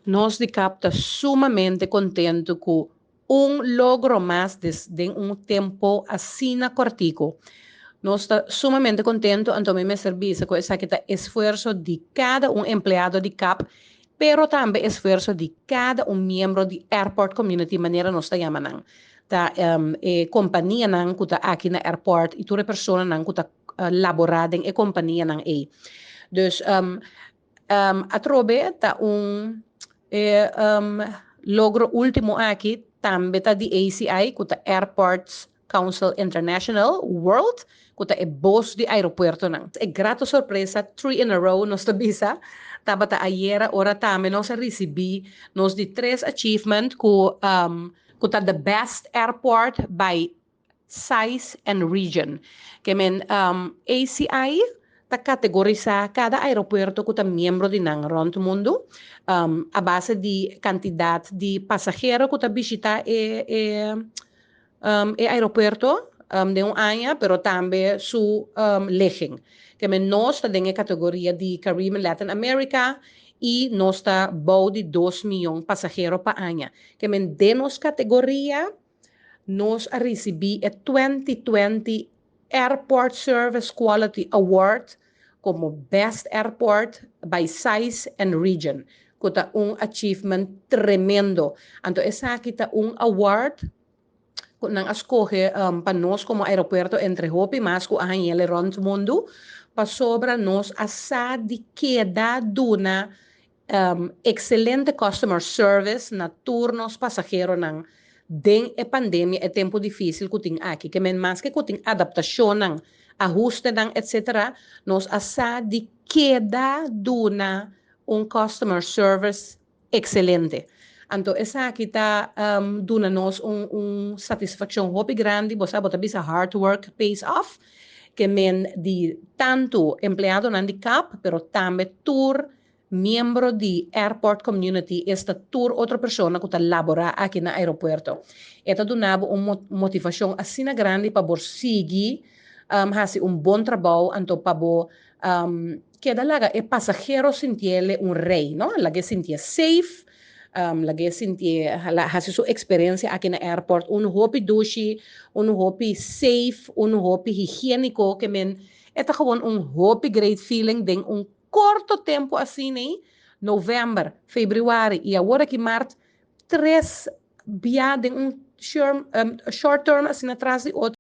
Nós de CAP está sumamente contente com logro mais de tempo assim cortico. Nós está sumamente contente em tomar serviço com esse esforço de cada empleado de CAP, pero também esforço de cada membro de Airport Community, maneira nós está chamando. Tá, companhia não que está aqui na airport e toda pessoa não que está laborada em companhia não é. Dus atrobe tá logro último aqui também tá de ACI, que tá Airports Council International World, que tá boss de aeroporto não. É grata surpresa, 3 in a row nos tabisa. Taba ta ayer ora também nós recebi nos de 3 achievement que tá the best airport by size and region. Que men ACI ta categoriza cada aeropuerto que está miembro de NAN rond o mundo a base de quantidade de passageiros que está visita aeropuerto de ano, pero também su legem. Que nós está em categoria de Caribbean Latin America e nós está bom de 2 milhões de passageiros por ano. Que de nos categoria nós recebi a 2020 Airport Service Quality Award como Best Airport by Size and Region. Que é achievement tremendo. Então, essa aqui é award que nang escoge para nós como aeroporto entre hopi mas que a rond o mundo para sobra nós asa de queda duna excelente customer service na turnos passageiro nang den a pandemia é tempo difícil que tem aqui que men mais que tem adaptação nang ajuste nang etc. Nós asa de queda duna customer service excelente. Então, essa aqui está dando-nos satisfação muito grande, você pode ver hard work pays off, que men de tanto empleado na CAP, pero também tour membro de airport community, esta tour outra pessoa que está labora aqui no aeroporto. Esta donava uma motivação assim grande para você seguir, fazer bom trabalho, então para que da é passageiro sentir rei, não? Laga sentir safe, lagi sinti hasil su experiência aqui na airport hopi douche, hopi safe, hopi higiênico que men esta gewoon hopi great feeling den corto tempo assim né novembro, fevereiro e agora que março 3 via den short term assim atrás e outro